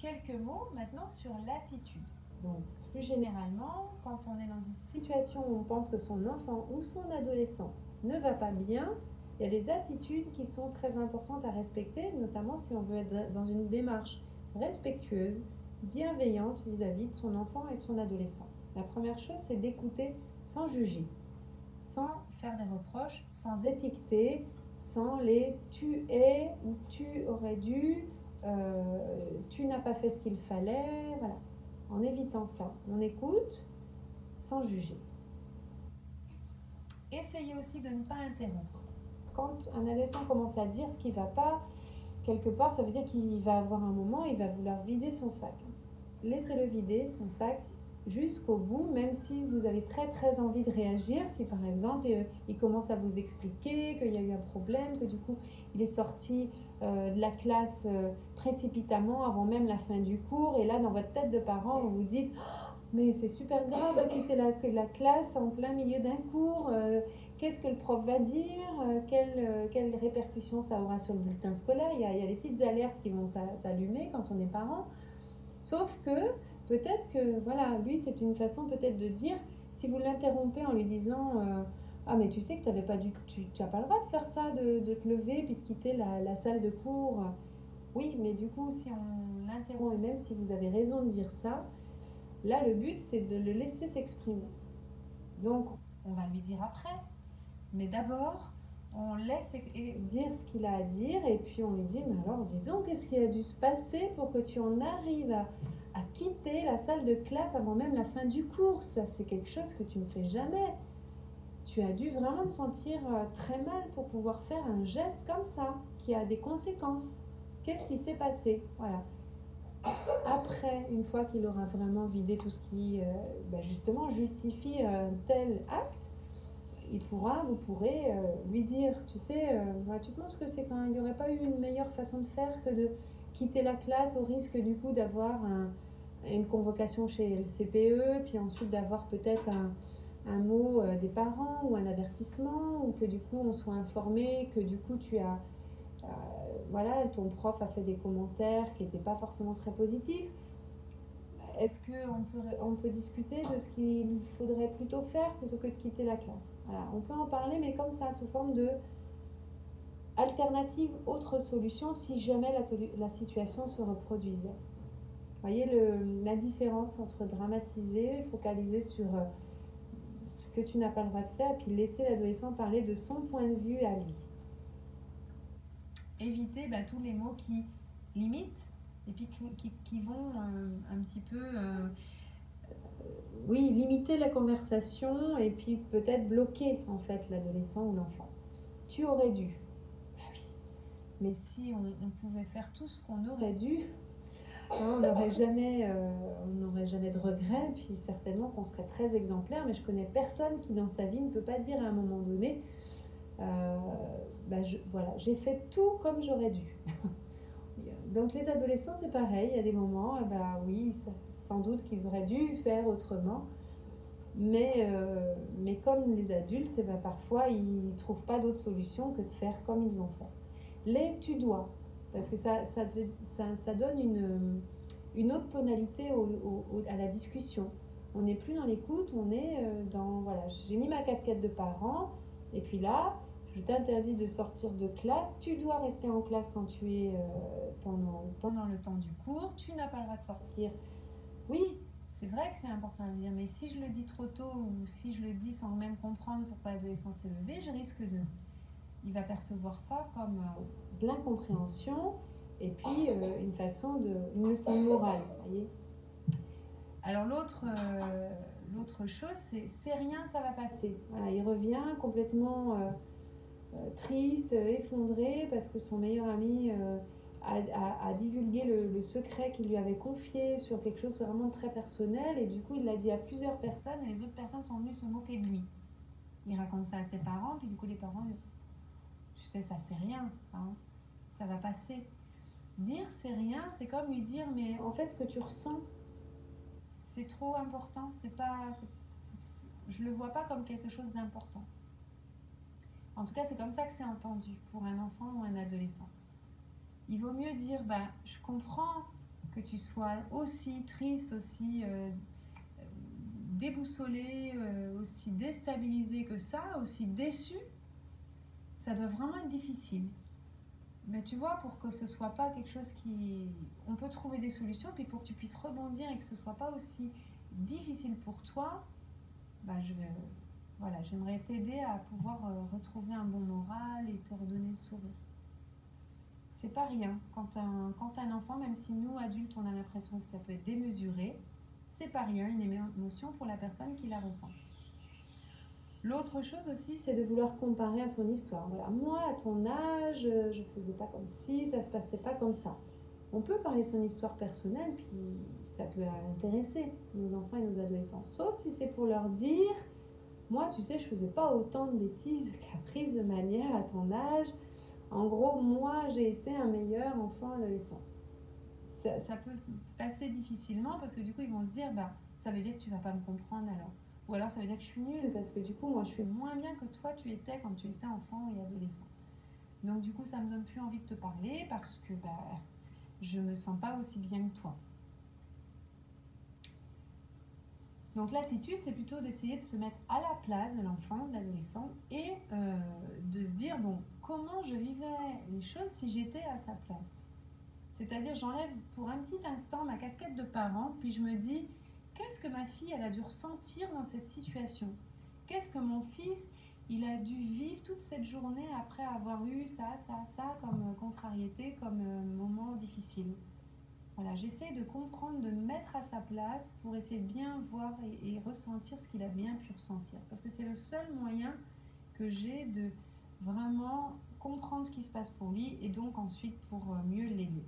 Quelques mots maintenant sur l'attitude. Donc, plus généralement, quand on est dans une situation où on pense que son enfant ou son adolescent ne va pas bien, il y a des attitudes qui sont très importantes à respecter, notamment si on veut être dans une démarche respectueuse, bienveillante vis-à-vis de son enfant et de son adolescent. La première chose, c'est d'écouter sans juger, sans faire des reproches, sans étiqueter, sans les tu es ou tu aurais dû, tu n'as pas fait ce qu'il fallait, voilà. En évitant ça, on écoute sans juger. Essayez aussi de ne pas interrompre. Quand un adolescent commence à dire ce qui ne va pas, quelque part, ça veut dire qu'il va avoir un moment, il va vouloir vider son sac. Laissez-le vider son sac jusqu'au bout, même si vous avez très très envie de réagir. Si par exemple il commence à vous expliquer qu'il y a eu un problème, que du coup il est sorti de la classe précipitamment avant même la fin du cours, et là dans votre tête de parent vous vous dites oh, mais c'est super grave de quitter la classe en plein milieu d'un cours, qu'est-ce que le prof va dire, quelles répercussions ça aura sur le bulletin scolaire. Il y a des petites alertes qui vont s'allumer quand on est parent. Sauf que peut-être que voilà, lui c'est une façon peut-être de dire, si vous l'interrompez en lui disant ah mais tu sais que tu n'as pas le droit de faire ça, de te lever puis de quitter la salle de cours. Oui, mais du coup si on l'interrompt, et même si vous avez raison de dire ça, là le but c'est de le laisser s'exprimer. Donc on va lui dire après, mais d'abord on laisse dire ce qu'il a à dire, et puis on lui dit mais alors dis donc qu'est-ce qui a dû se passer pour que tu en arrives à quitter la salle de classe avant même la fin du cours. Ça c'est quelque chose que tu ne fais jamais. Tu as dû vraiment te sentir très mal pour pouvoir faire un geste comme ça qui a des conséquences. Qu'est-ce qui s'est passé? Voilà. Après, une fois qu'il aura vraiment vidé tout ce qui justement justifie un tel acte, vous pourrez lui dire, tu sais, tu penses que c'est quand il n'y aurait pas eu une meilleure façon de faire que de quitter la classe au risque du coup d'avoir une convocation chez le CPE, puis ensuite d'avoir peut-être un mot des parents ou un avertissement, ou que du coup on soit informé que du coup voilà, ton prof a fait des commentaires qui n'étaient pas forcément très positifs. Est-ce on peut discuter de ce qu'il faudrait plutôt faire plutôt que de quitter la classe? Voilà, on peut en parler, mais comme ça, sous forme de alternative, autre solution, si jamais la situation se reproduisait. Vous voyez la différence entre dramatiser, focaliser sur ce que tu n'as pas le droit de faire, et puis laisser l'adolescent parler de son point de vue à lui. Éviter tous les mots qui limitent et puis qui vont un petit peu oui, limiter la conversation et puis peut-être bloquer en fait l'adolescent ou l'enfant. Tu aurais dû. Ah oui. Mais si on pouvait faire tout ce qu'on aurait dû, on n'aurait jamais de regrets, puis certainement qu'on serait très exemplaire. Mais je connais personne qui dans sa vie ne peut pas dire à un moment donné voilà, j'ai fait tout comme j'aurais dû. Donc les adolescents c'est pareil, il y a des moments, oui, sans doute qu'ils auraient dû faire autrement, mais comme les adultes, parfois ils ne trouvent pas d'autre solution que de faire comme ils ont fait. Les tu dois, parce que ça donne une autre tonalité à la discussion. On n'est plus dans l'écoute, on est dans, voilà, j'ai mis ma casquette de parent, et puis là, je t'interdis de sortir de classe, tu dois rester en classe quand tu es pendant le temps du cours, tu n'as pas le droit de sortir. Oui, c'est vrai que c'est important de le dire, mais si je le dis trop tôt ou si je le dis sans même comprendre pourquoi l'adolescent s'est levé, je risque de... Il va percevoir ça comme de l'incompréhension et puis une leçon de morale, voyez. Alors l'autre chose, c'est rien, ça va passer. Voilà, il revient complètement triste, effondré parce que son meilleur ami a divulgué le secret qu'il lui avait confié sur quelque chose vraiment très personnel, et du coup il l'a dit à plusieurs personnes et les autres personnes sont venues se moquer de lui. Il raconte ça à ses parents, puis du coup les parents disent tu sais ça c'est rien, hein, ça va passer. Dire c'est rien, c'est comme lui dire mais en fait ce que tu ressens c'est trop important, je le vois pas comme quelque chose d'important. En tout cas c'est comme ça que c'est entendu pour un enfant ou un adolescent. Il vaut mieux dire je comprends que tu sois aussi triste, aussi déboussolé, aussi déstabilisé que ça, aussi déçu, ça doit vraiment être difficile. Mais tu vois, pour que ce soit pas quelque chose qui... On peut trouver des solutions, puis pour que tu puisses rebondir et que ce soit pas aussi difficile pour toi, bah voilà, j'aimerais t'aider à pouvoir retrouver un bon moral et te redonner le sourire. C'est pas rien. Quand un enfant, même si nous, adultes, on a l'impression que ça peut être démesuré, c'est pas rien une émotion pour la personne qui la ressent. L'autre chose aussi, c'est de vouloir comparer à son histoire. Voilà, moi, à ton âge, je faisais pas comme ci, ça se passait pas comme ça. On peut parler de son histoire personnelle, puis ça peut intéresser nos enfants et nos adolescents. Sauf si c'est pour leur dire, moi, tu sais, je faisais pas autant de bêtises, de caprices, de manière à ton âge. En gros, moi, j'ai été un meilleur enfant adolescent. Ça peut passer difficilement parce que du coup, ils vont se dire, bah, ça veut dire que tu vas pas me comprendre alors. Ou alors ça veut dire que je suis nulle parce que du coup, moi, je suis moins bien que toi, tu étais quand tu étais enfant et adolescent. Donc du coup, ça me donne plus envie de te parler parce que bah, je me sens pas aussi bien que toi. Donc l'attitude, c'est plutôt d'essayer de se mettre à la place de l'enfant, de l'adolescent, et de se dire, bon, comment je vivrais les choses si j'étais à sa place. C'est-à-dire, j'enlève pour un petit instant ma casquette de parent, puis je me dis, qu'est-ce que ma fille, elle a dû ressentir dans cette situation? Qu'est-ce que mon fils, il a dû vivre toute cette journée après avoir eu ça comme contrariété, comme moment difficile? Voilà, j'essaie de comprendre, de me mettre à sa place pour essayer de bien voir et ressentir ce qu'il a bien pu ressentir. Parce que c'est le seul moyen que j'ai de vraiment comprendre ce qui se passe pour lui et donc ensuite pour mieux l'aider.